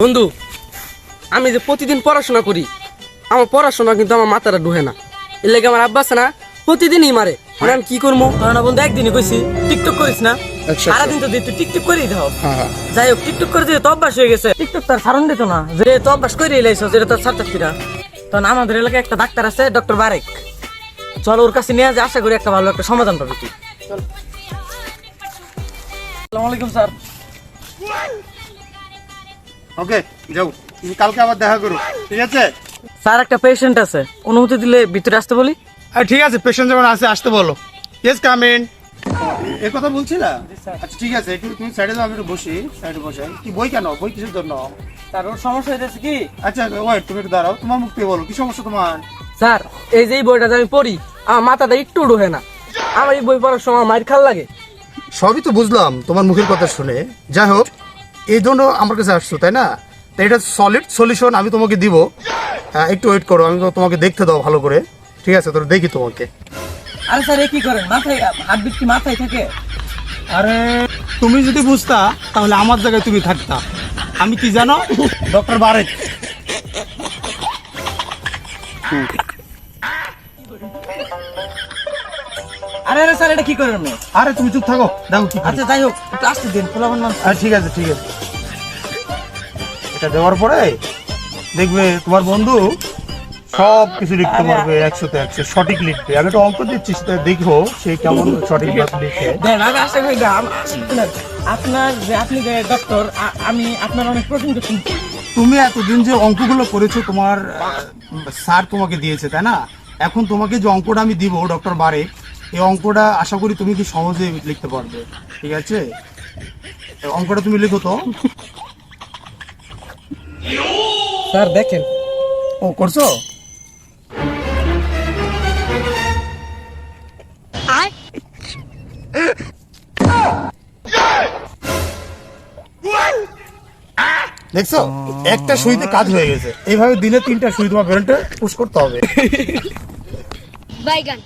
বন্ধু, আমি যে প্রতিদিন পড়াশোনা করি, আমার পড়াশোনা কিন্তু আমার মাথাটা ঢুকে না। এর লেগে আমার আব্বা আছে না, প্রতিদিনই মারে। মানে আমি কি করবো? না বন্ধু, একদিনই কইছি টিকটক করিস না, সারাদিন তো তুই টিকটক করেই দাও। যাই হোক, টিকটক করে দিয়ে তো অভ্যাস হয়ে গেছে। টিকটক তার সারণ দিত না, যে তো অভ্যাস করে এলাইছ, যেটা তোর ছাত্রছাত্রীরা। তখন আমাদের এলাকায় একটা ডাক্তার আছে, ডক্টর বারেক। চল ওর কাছে নিয়ে যে, আশা করি একটা ভালো একটা সমাধান পাবি তুই। চল। আসসালামু আলাইকুম স্যার। ওকে, যাও, তুমি কালকে আবার দেখা করো, ঠিক আছে? স্যার, একটা পেশেন্ট আছে, অনুমতি দিলে ভিতরে আসতে বলি। ঠিক আছে, পেশেন্ট যখন আসে আসতে বলো। Yes, come in. এই কথা বলছিলা? আচ্ছা ঠিক আছে, একটু তুমি সাইডে যাও, আমি একটু বসি, সাইডে বসাই। কি বই কেন? বই কিসের জন্য? স্যার, ওর সমস্যা হয়েছে কি? আচ্ছা ওয়েট, তুমি একটু দাঁড়াও, তোমার মুখ থেকে বলো কি সমস্যা তোমার। স্যার, এই যে এই বইটা যে আমি পড়ি, আমার মাথাটা একটু ঢোকে না। আমার এই বই পড়ার সময় মাইর খাল লাগে। সবই তো বুঝলাম তোমার মুখের কথা শুনে। যাই হোক, এই জন্য আমার কাছে আসছো, তাই না? তো এটা সলিড সলিউশন আমি তোমাকে দিব। একটু ওয়েট করো, আমি তোমাকে দেখতে দাও ভালো করে, ঠিক আছে? তো দেখি তোমাকে। আরে স্যার, এ কি করেন? মাথায় হার্টবিট কি মাথায় থাকে? আরে তুমি যদি বুঝতা তাহলে আমার জায়গায় তুমি থাকতা। আমি কি জানো? ডক্টর বারেক। আরে আরে স্যার, এটা কি করেন আপনি? আরে তুমি চুপ থাকো, দেখো কি করি। আচ্ছা যাই হোক, একটু আসতে দিন, খোলাবার নাম। ঠিক আছে ঠিক আছে, এটা দেওয়ার পরে দেখবে তোমার বন্ধু সব কিছু লিখতে পারবে, 100তে 100 সঠিক লিখবে। আমি একটা অঙ্ক দিচ্ছি, সেটা দেখো সে কেমন সঠিক লিখে। দেন, আমি আশা করি আপনার যে আপনি যে ডক্টর, আমি আপনার অনেক প্রশংসা শুনছি। তুমি এতদিন যে অঙ্কগুলো করেছো, তোমার স্যার তোমাকে দিয়েছে, তাই না? এখন তোমাকে যে অঙ্কটা আমি দিব, ডক্টর বারে, এই অঙ্কটা আশা করি তুমি কি সহজে লিখতে পারবে, ঠিক আছে? অঙ্কটা তুমি লিখো তো। স্যার দেখেন। ও করছো? দেখছো, একটা সুইতে কাজ হয়ে গেছে। এইভাবে দিনে 3টা সুই তোমার ব্রেনটা পুশ করতে হবে। বাইগান।